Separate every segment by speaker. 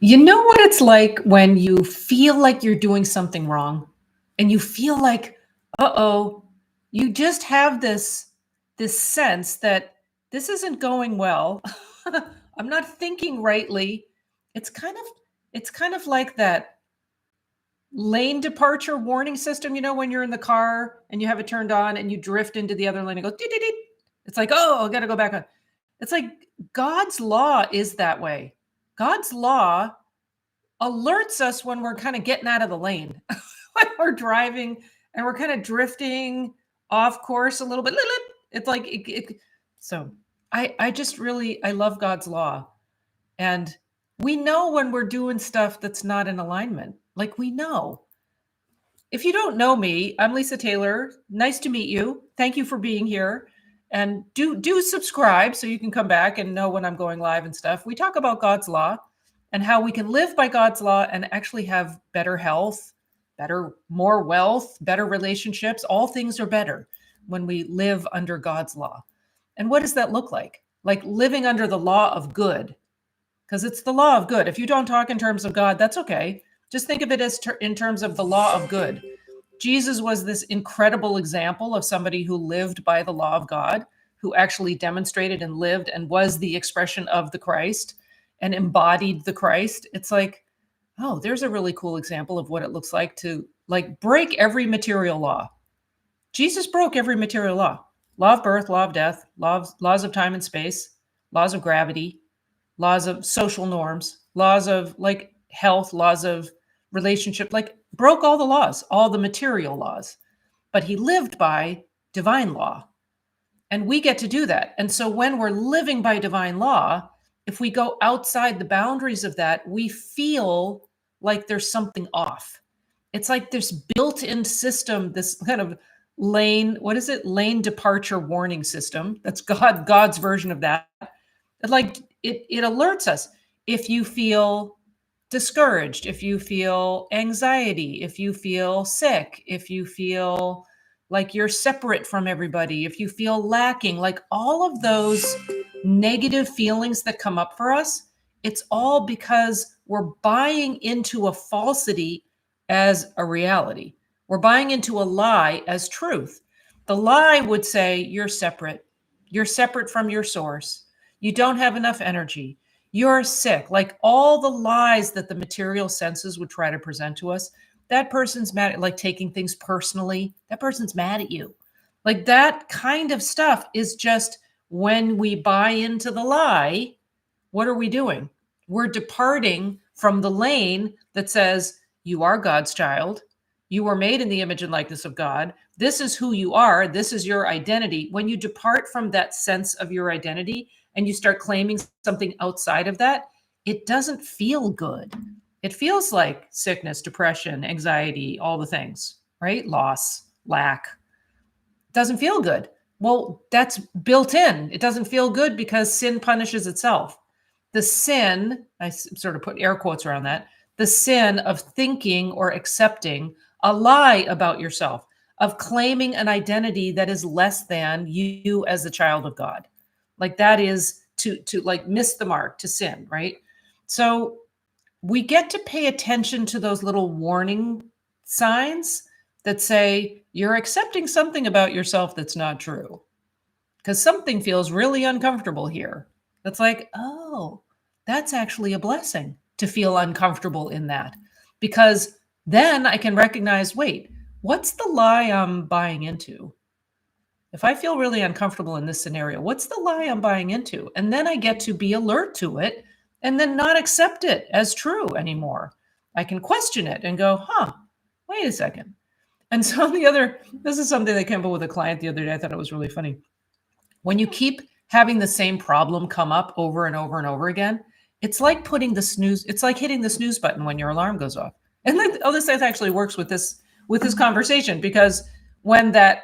Speaker 1: You know what it's like when you feel like you're doing something wrong and you feel like, uh-oh, you just have this sense that this isn't going well. I'm not thinking rightly. It's kind of it's kind of like that lane departure warning system, when you're in the car and you have it turned on and you drift into the other lane and go, "Deet, deet, deet." It's like, oh, I got to go back on. It's like God's law is that way. God's law alerts us when we're kind of getting out of the lane, when we're driving and we're kind of drifting off course a little bit. It's like so I just really I love God's law. And we know when we're doing stuff that's not in alignment. Like we know. If you don't know me, I'm Lisa Taylor. Nice to meet you. Thank you for being here. And do subscribe so you can come back and know when I'm going live and stuff. We talk about God's law and how we can live by God's law and actually have better health, more wealth, better relationships. All things are better when we live under God's law. And what does that look like? Like living under the law of good, because it's the law of good. If you don't talk in terms of God, that's okay. Just think of it as in terms of the law of good. Jesus was this incredible example of somebody who lived by the law of God, who actually demonstrated and lived and was the expression of the Christ and embodied the Christ. It's like, oh, there's a really cool example of what it looks like to break every material law. Jesus broke every material law. Law of birth, law of death, laws of time and space, laws of gravity, laws of social norms, laws of health, laws of relationship, broke all the laws, all the material laws. But he lived by divine law. And we get to do that. And so when we're living by divine law, if we go outside the boundaries of that, we feel like there's something off. It's like this built-in system, this kind of lane departure warning system. That's God's version of that. It alerts us if you feel discouraged, if you feel anxiety, if you feel sick, if you feel like you're separate from everybody, if you feel lacking, like all of those negative feelings that come up for us, it's all because we're buying into a falsity as a reality. We're buying into a lie as truth. The lie would say you're separate. You're separate from your source. You don't have enough energy. You're sick. Like all the lies that the material senses would try to present to us. That person's mad at, like taking things personally. That person's mad at you. Like that kind of stuff is just when we buy into the lie, what are we doing? We're departing from the lane that says you are God's child. You were made in the image and likeness of God. This is who you are. This is your identity. When you depart from that sense of your identity and you start claiming something outside of that, it doesn't feel good. It feels like sickness, depression, anxiety, all the things, right? Loss, lack. It doesn't feel good. Well, that's built in. It doesn't feel good because sin punishes itself. The sin, I sort of put air quotes around that, the sin of thinking or accepting a lie about yourself, of claiming an identity that is less than you as a child of God. Like that is to like miss the mark, to sin, right? So we get to pay attention to those little warning signs that say you're accepting something about yourself that's not true. Because something feels really uncomfortable here. That's like, oh, that's actually a blessing to feel uncomfortable in that. Because then I can recognize, wait, what's the lie I'm buying into? If I feel really uncomfortable in this scenario, what's the lie I'm buying into? And then I get to be alert to it and then not accept it as true anymore. I can question it and go, wait a second. And so this is something that came up with a client the other day. I thought it was really funny. When you keep having the same problem come up over and over and over again, it's like hitting the snooze button when your alarm goes off. And this actually works with this conversation, because when that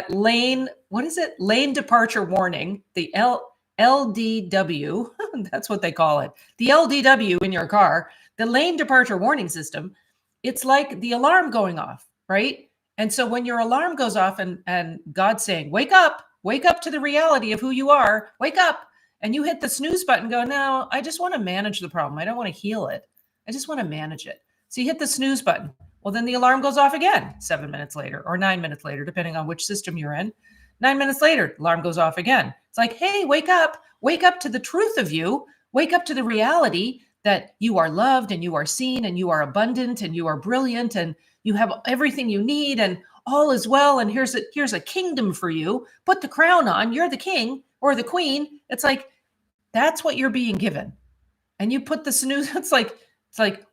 Speaker 1: lane departure warning, the LDW, that's what they call it, the LDW in your car, the lane departure warning system, it's like the alarm going off, right? And so when your alarm goes off and God's saying, wake up to the reality of who you are, wake up, and you hit the snooze button, go, no, I just want to manage the problem. I don't want to heal it. I just want to manage it. So you hit the snooze button. Well, then the alarm goes off again 7 minutes later or 9 minutes later, depending on which system you're in. 9 minutes later, alarm goes off again. It's like, hey, wake up to the truth of you. Wake up to the reality that you are loved and you are seen and you are abundant and you are brilliant and you have everything you need and all is well. And here's a kingdom for you. Put the crown on. You're the king or the queen. It's like, that's what you're being given. And you put the snooze. It's like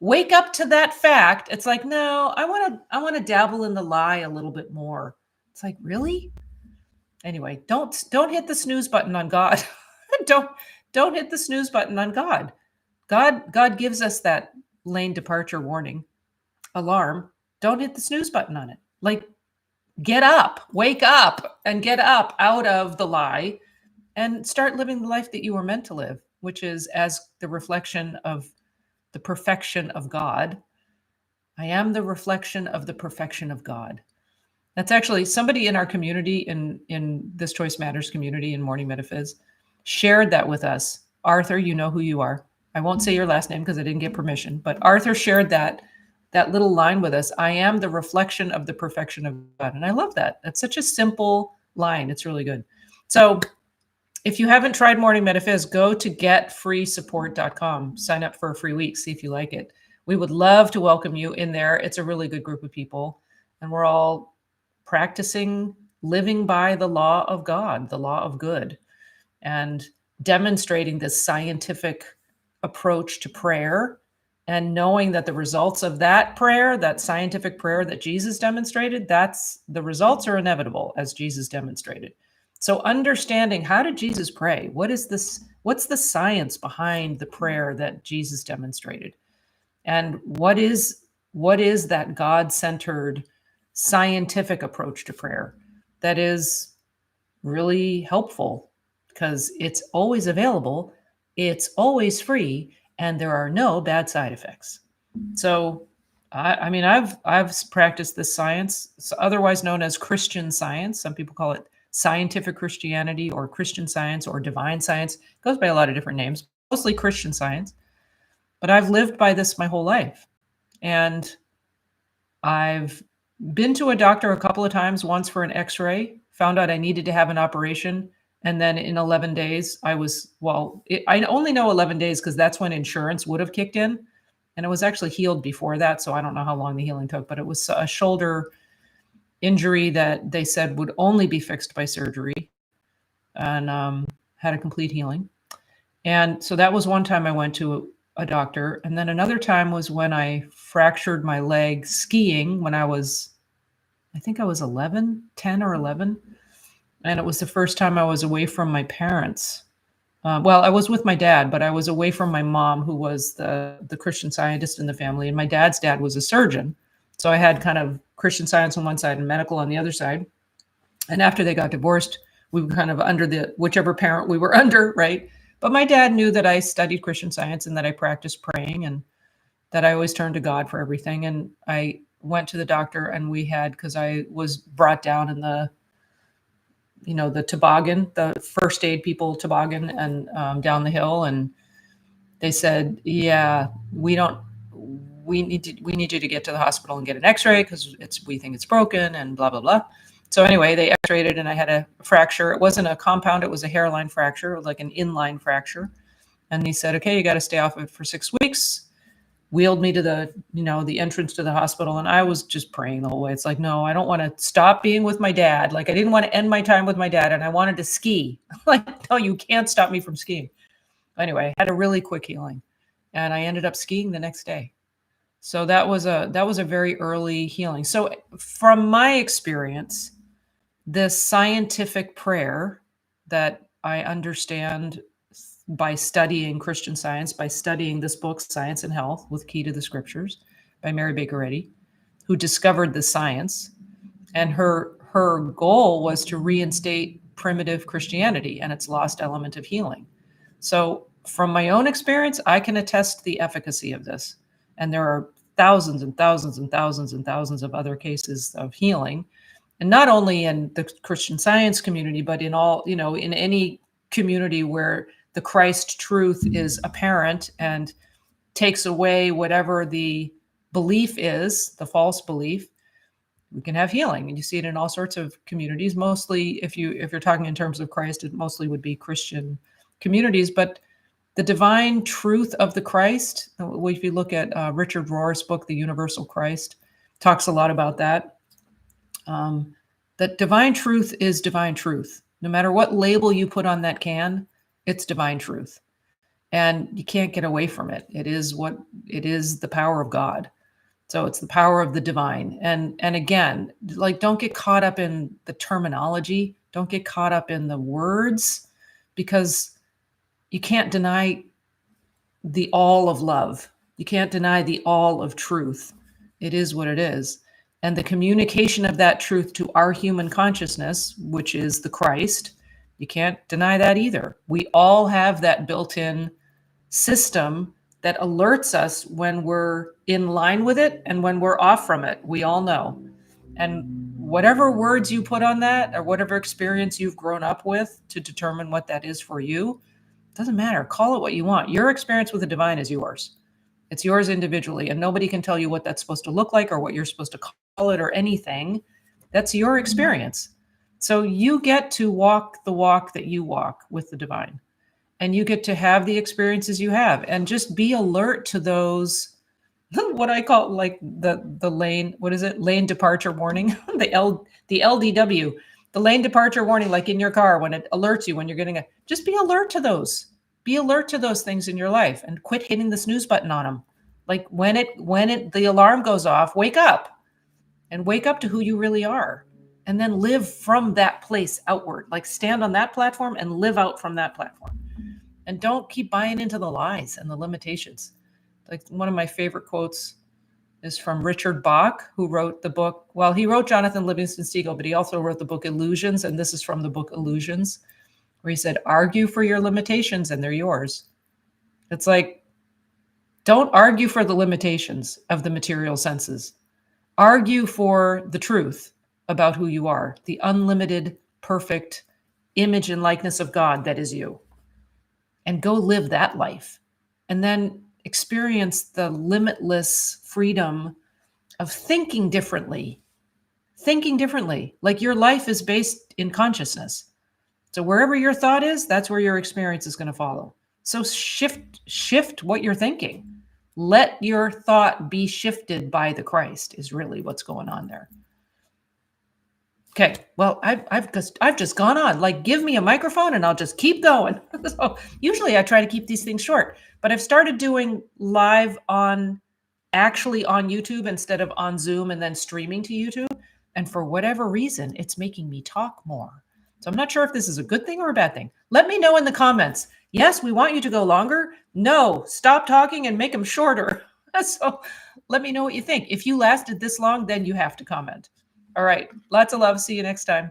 Speaker 1: wake up to that fact. It's like, no, I want to dabble in the lie a little bit more. It's like, really? Anyway, don't hit the snooze button on God. don't hit the snooze button on God. God gives us that lane departure warning alarm. Don't hit the snooze button on it. Like, get up, wake up, and get up out of the lie and start living the life that you were meant to live, which is as the reflection of the perfection of God. I am the reflection of the perfection of God. That's actually somebody in our community, in this Choice Matters community in Morning Metaphys, shared that with us. Arthur, you know who you are. I won't say your last name because I didn't get permission, but Arthur shared that little line with us. I am the reflection of the perfection of God. And I love that. That's such a simple line. It's really good. So if you haven't tried Morning Metaphys, go to getfreesupport.com. Sign up for a free week. See if you like it. We would love to welcome you in there. It's a really good group of people. And we're all practicing living by the law of God, the law of good, and demonstrating this scientific approach to prayer and knowing that the results of that prayer, that scientific prayer that Jesus demonstrated, the results are inevitable as Jesus demonstrated. So understanding, how did Jesus pray? What's the science behind the prayer that Jesus demonstrated? And what is that God-centered scientific approach to prayer that is really helpful, because it's always available, it's always free, and there are no bad side effects. So I mean, I've practiced this science, otherwise known as Christian Science. Some people call it scientific Christianity or Christian Science or divine science. It goes by a lot of different names, mostly Christian Science. But I've lived by this my whole life. And I've been to a doctor a couple of times, once for an x-ray, found out I needed to have an operation. And then in 11 days, I only know 11 days because that's when insurance would have kicked in. And it was actually healed before that. So I don't know how long the healing took, but it was a shoulder injury that they said would only be fixed by surgery, and had a complete healing. And so that was one time I went to a doctor. And then another time was when I fractured my leg skiing when I think I was 10 or 11. And it was the first time I was away from my parents. Well, I was with my dad, but I was away from my mom, who was the Christian Scientist in the family. And my dad's dad was a surgeon. So I had kind of Christian Science on one side and medical on the other side. And after they got divorced, we were kind of under whichever parent we were under, right? But my dad knew that I studied Christian Science and that I practiced praying and that I always turned to God for everything. And I went to the doctor, and because I was brought down in the toboggan, the first aid people toboggan, and down the hill. And they said, yeah, we need you to get to the hospital and get an x-ray because we think it's broken and blah, blah, blah. So anyway, they x-rayed it and I had a fracture. It wasn't a compound. It was a hairline fracture. It was like an inline fracture. And he said, okay, you got to stay off it for 6 weeks. Wheeled me to the entrance to the hospital. And I was just praying the whole way. It's like, no, I don't want to stop being with my dad. Like, I didn't want to end my time with my dad, and I wanted to ski. Like, no, you can't stop me from skiing. Anyway, I had a really quick healing, and I ended up skiing the next day. So that was a very early healing. So from my experience, this scientific prayer that I understand by studying Christian Science, by studying this book, Science and Health with Key to the Scriptures by Mary Baker Eddy, who discovered the science. And her goal was to reinstate primitive Christianity and its lost element of healing. So from my own experience, I can attest the efficacy of this. And there are thousands and thousands and thousands and thousands of other cases of healing. And not only in the Christian Science community, but in any community where the Christ truth is apparent and takes away whatever the belief is, the false belief, we can have healing. And you see it in all sorts of communities. Mostly, if you're talking in terms of Christ, it mostly would be Christian communities. But the divine truth of the Christ, if you look at Richard Rohr's book, The Universal Christ, talks a lot about that. That divine truth is divine truth. No matter what label you put on that can, it's divine truth. And you can't get away from it. It is what it is, the power of God. So it's the power of the divine. And again, like, don't get caught up in the terminology. Don't get caught up in the words, because you can't deny the all of love. You can't deny the all of truth. It is what it is. And the communication of that truth to our human consciousness, which is the Christ, you can't deny that either. We all have that built-in system that alerts us when we're in line with it and when we're off from it. We all know. And whatever words you put on that, or whatever experience you've grown up with to determine what that is for you, doesn't matter. Call it what you want. Your experience with the divine is yours. It's yours individually, and nobody can tell you what that's supposed to look like or what you're supposed to call it or anything. That's your experience. So you get to walk the walk that you walk with the divine, and you get to have the experiences you have, and just be alert to those, what I call like the lane, what is it? Lane departure warning, the LDW, the lane departure warning, like in your car, when it alerts you when you're getting just be alert to those. Be alert to those things in your life, and quit hitting the snooze button on them. Like when the alarm goes off, wake up, and wake up to who you really are, and then live from that place outward. Like stand on that platform and live out from that platform. And don't keep buying into the lies and the limitations. Like one of my favorite quotes is from Richard Bach, who wrote the book. Well, he wrote Jonathan Livingston Seagull, but he also wrote the book Illusions. And this is from the book Illusions, where he said, argue for your limitations and they're yours. It's like, don't argue for the limitations of the material senses. Argue for the truth about who you are, the unlimited, perfect image and likeness of God that is you. And go live that life. And then experience the limitless freedom of thinking differently. Thinking differently. Like your life is based in consciousness. So wherever your thought is, that's where your experience is going to follow. So shift what you're thinking. Let your thought be shifted by the Christ is really what's going on there. Okay, well, I've just gone on. Like, give me a microphone and I'll just keep going. So usually I try to keep these things short, but I've started doing live actually on YouTube instead of on Zoom and then streaming to YouTube. And for whatever reason, it's making me talk more. So I'm not sure if this is a good thing or a bad thing. Let me know in the comments. Yes, we want you to go longer. No, stop talking and make them shorter. So let me know what you think. If you lasted this long, then you have to comment. All right. Lots of love. See you next time.